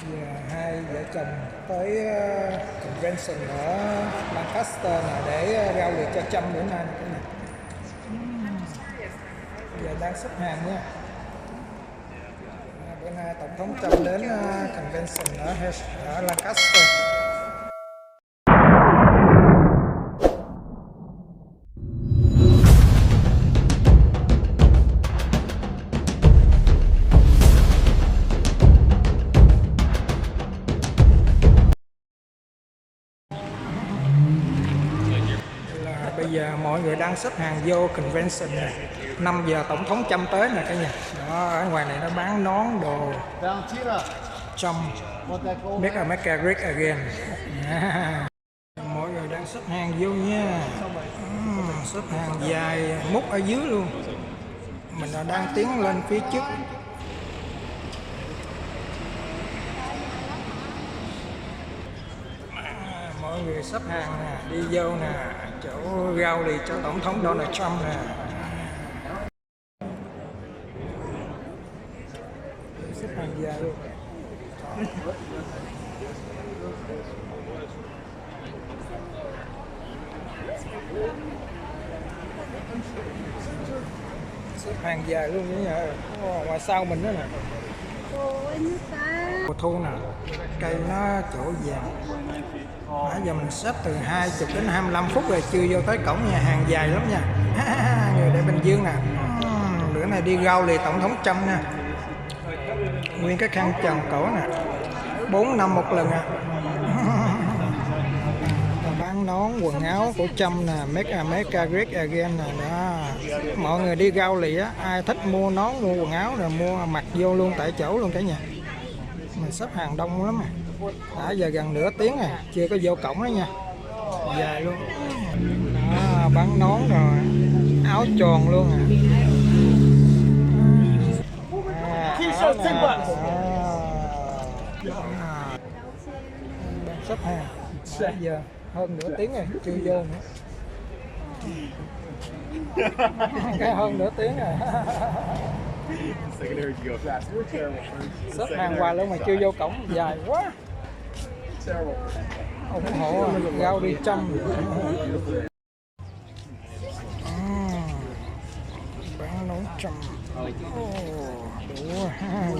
Giờ hai vợ chồng tới convention ở Lancaster là để rao liệt cho Trump bữa nay nè. Giờ đang xếp hàng nha. Bữa nay tổng thống Trump đến convention ở Lancaster. Bây giờ mọi người đang xếp hàng vô convention nè. 5 giờ tổng thống Trump tới nè cả nhà. Đó, ở ngoài này nó bán nón đồ Trump Make America Great Again. Mọi người đang xếp hàng vô nha. Xếp hàng dài mút ở dưới luôn. Mình đang tiến lên phía trước. Mọi người xếp hàng nè, đi vô nè, chỗ rao đi cho tổng thống Donald Trump nè. Xếp hàng dài luôn. Xếp hàng dài luôn nhỉ. Ngoài sau mình đó nè. Mùa thu nè, cây nó chỗ vàng. Nãy giờ mình xếp từ 20 đến 25 phút rồi chưa vô tới cổng nhà hàng dài lắm nha. Người tại Bình Dương nè. Bữa này đi rau lì tổng thống Trump nha. Nguyên cái khăn tròn cổ nè. 4 năm một lần à. Bán nón quần áo của Trump nè, Make America Great Again nè. Đó. Mọi người đi rau lì á, ai thích mua nón, mua quần áo rồi mua mặc vô luôn tại chỗ luôn cả nhà. Mình xếp hàng đông lắm à. Đã giờ gần nửa tiếng rồi, chưa có vô cổng đó nha. Dài luôn. Đó, bán nón rồi, áo tròn luôn à. Đang xếp hàng. Đã giờ hơn nửa tiếng rồi, chưa vô nữa. Cái hơn nửa tiếng rồi. Xếp hàng hoài luôn mà chưa vô cổng, dài quá. ủng hộ rau đi trăm. Bán nón trăm. Đủ ha.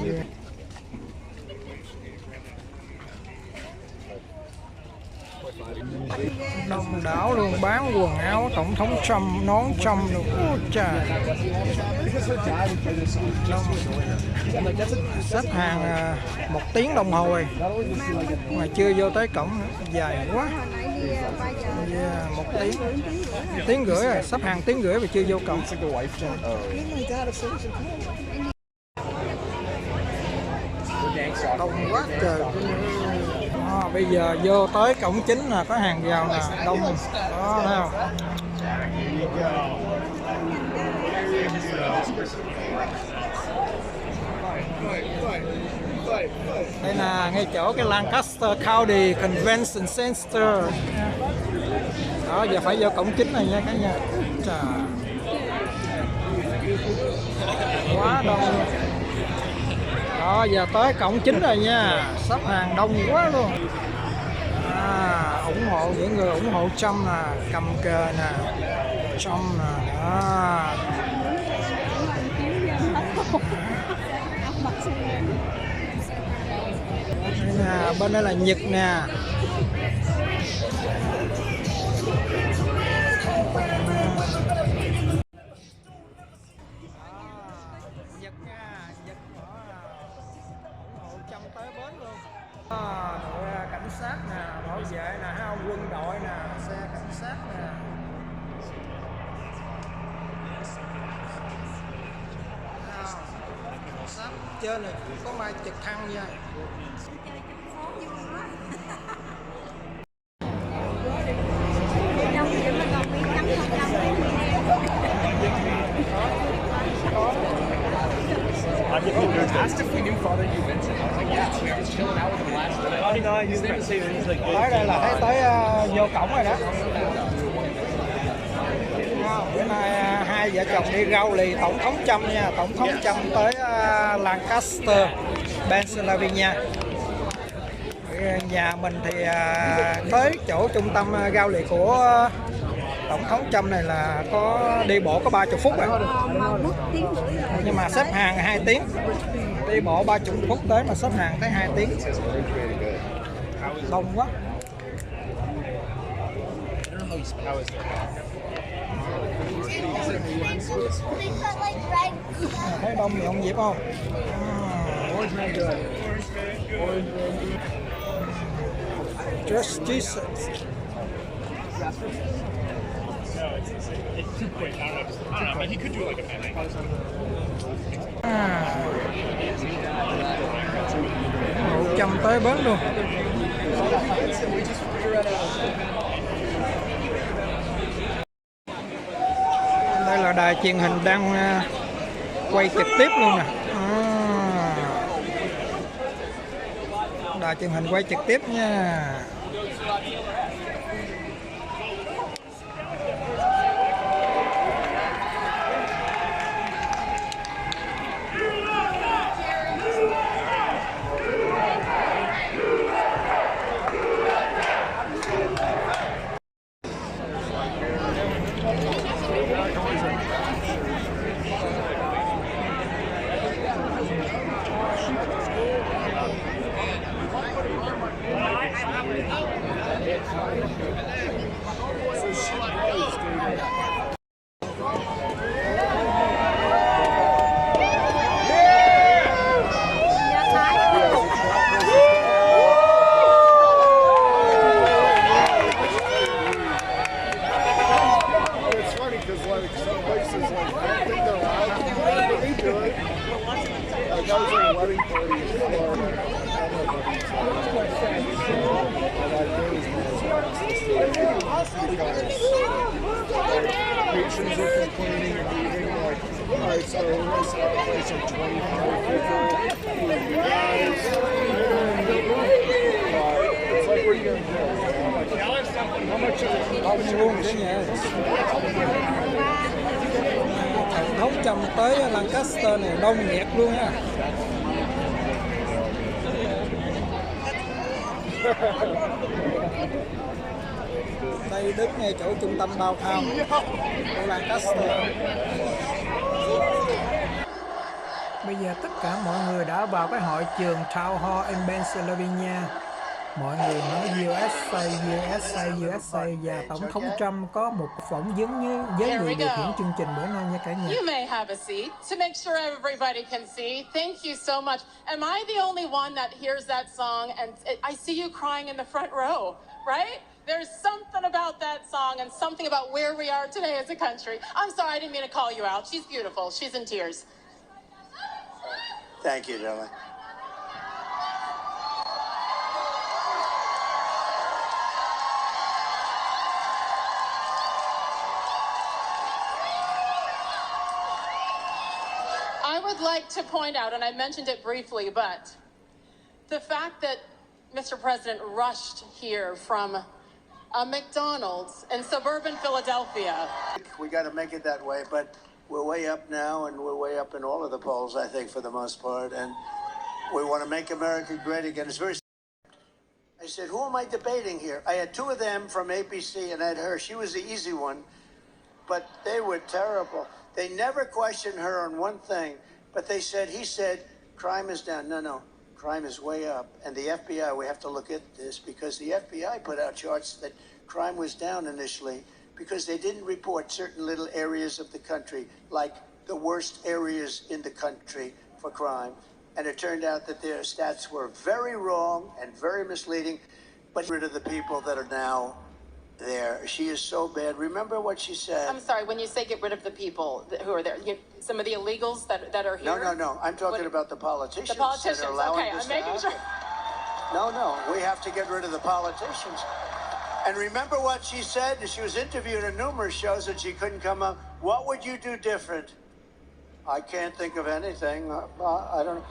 Đông đảo luôn, bán quần áo tổng thống Trump, nón Trump luôn. Ôi trời. Xếp hàng 1 tiếng đồng hồ rồi mà chưa vô tới cổng nữa. Dài quá. Yeah, 1 tiếng rưỡi rồi, xếp hàng 1 tiếng rưỡi mà chưa vô cổng. Đông quá trời. Bây giờ vô tới cổng chính là có hàng rào nè, đông đó, thấy không? Đây là ngay chỗ cái Lancaster County Convention Center. Đó, giờ phải vô cổng chính này nha cả nhà. Trời, quá đông luôn. Đó, giờ tới cổng chính rồi nha, xếp hàng đông quá luôn. Ủng hộ những người ủng hộ Trump nè, cầm cờ nè, Trump nè. Đó. Đây nè, bên đây là Nhật nè. Đội cảnh sát nè, bảo vệ nè, quân đội nè, xe cảnh sát nè. Sát trên này có mai trực thăng nha. Asked if we knew Father you Vincent. I was like, yeah, we were just chilling out with him last night. His name is he's like, tới đây là thấy tới vô cổng rồi đó. Bữa nay hai vợ chồng đi rau lì tổng thống Trump nha, tổng thống Trump tới Lancaster, Pennsylvania. Nhà mình thì tới chỗ trung tâm rao lì của tổng thống Trump này là có đi bộ có 30 phút rồi. Nhưng mà xếp hàng 2 tiếng. Đi bộ 30 phút tới mà xếp hàng tới 2 tiếng. Đông quá. Thấy đông nhộn nhịp không? Just Jesus. It's too quick. I don't know, but he could do like a panic. Chăm tới bến luôn. Đây là đài truyền hình đang quay trực tiếp luôn nè. Đài truyền hình quay trực tiếp nha. Patrons are complaining and leaving, like, alright, so we're gonna start placing 25 people, you guys, it's like, what are you gonna do? How much is it? Đông luôn cả nhà. Tổng thống Trump tới Lancaster này đông nghẹt luôn á. Đây đứng ngay chỗ trung tâm downtown của Lancaster. Bây giờ tất cả mọi người đã vào cái hội trường Town Hall in Pennsylvania. Mọi người nói USA, USA, USA và Tổng thống Trump có một phỏng vấn với người điều khiển chương trình bữa nay nha cả nhà. You may have a seat to make sure everybody can see. Thank you so much. Am I the only one that hears that song and I see you crying in the front row, right? There's something about that song and something about where we are today as a country. I'm sorry, I didn't mean to call you out. She's beautiful. She's in tears. Thank you, darling. I would like to point out, and I mentioned it briefly, but the fact that Mr. President rushed here from a McDonald's in suburban Philadelphia. We got to make it that way, but we're way up now, and we're way up in all of the polls, I think, for the most part, and we want to make America great again. It's very. I said, who am I debating here? I had two of them from ABC, and I had her. She was the easy one, but they were terrible. They never questioned her on one thing, but he said, crime is down. No, crime is way up. And the FBI, we have to look at this because the FBI put out charts that crime was down initially because they didn't report certain little areas of the country, like the worst areas in the country for crime. And it turned out that their stats were very wrong and very misleading, but rid of the people that are now there. She is so bad. Remember what she said? I'm sorry, when you say get rid of the people who are there, some of the illegals that are here? No. I'm talking about the politicians. The politicians, that are allowing okay, this I'm making to sure. happen. No, we have to get rid of the politicians. And remember what she said? She was interviewed on numerous shows and she couldn't come up. What would you do different? I can't think of anything. I don't know.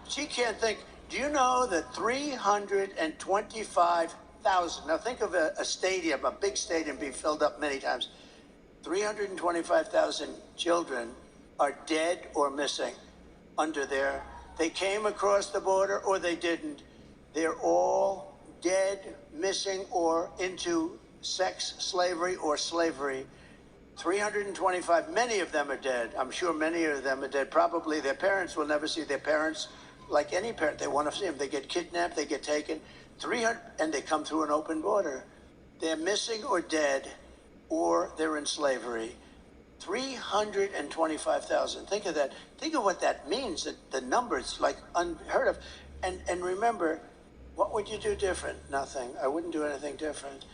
She can't think. Do you know that 325,000, now think of a stadium, a big stadium being filled up many times. 325,000 children are dead or missing under there. They came across the border or they didn't. They're all dead, missing, or into sex slavery or slavery. 325, many of them are dead. I'm sure many of them are dead. Probably their parents will never see their parents like any parent. They want to see them. They get kidnapped, they get taken. 300, and they come through an open border. They're missing or dead, or they're in slavery. 325,000. Think of that. Think of what that means. The numbers like unheard of. And remember, what would you do different? Nothing. I wouldn't do anything different.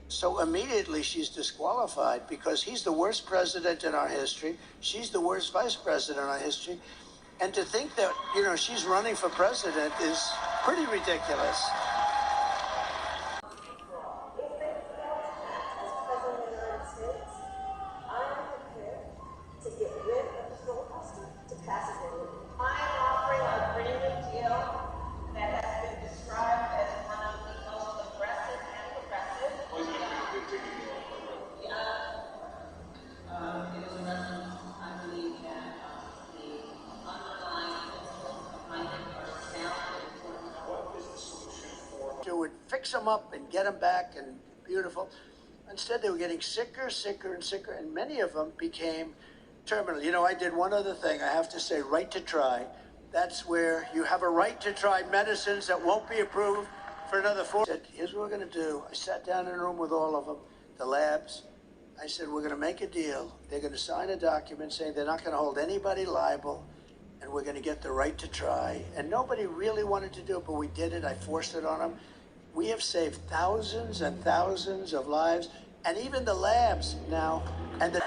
So immediately she's disqualified because he's the worst president in our history. She's the worst vice president in our history. And to think that, she's running for president is pretty ridiculous. Would fix them up and get them back and beautiful. Instead, they were getting sicker, sicker, and sicker, and many of them became terminal. I did one other thing. I have to say, right to try. That's where you have a right to try medicines that won't be approved for another 4. I said, here's what we're going to do. I sat down in a room with all of them, the labs. I said, we're going to make a deal. They're going to sign a document saying they're not going to hold anybody liable, and we're going to get the right to try. And nobody really wanted to do it, but we did it. I forced it on them. We have saved thousands and thousands of lives, and even the labs now, and the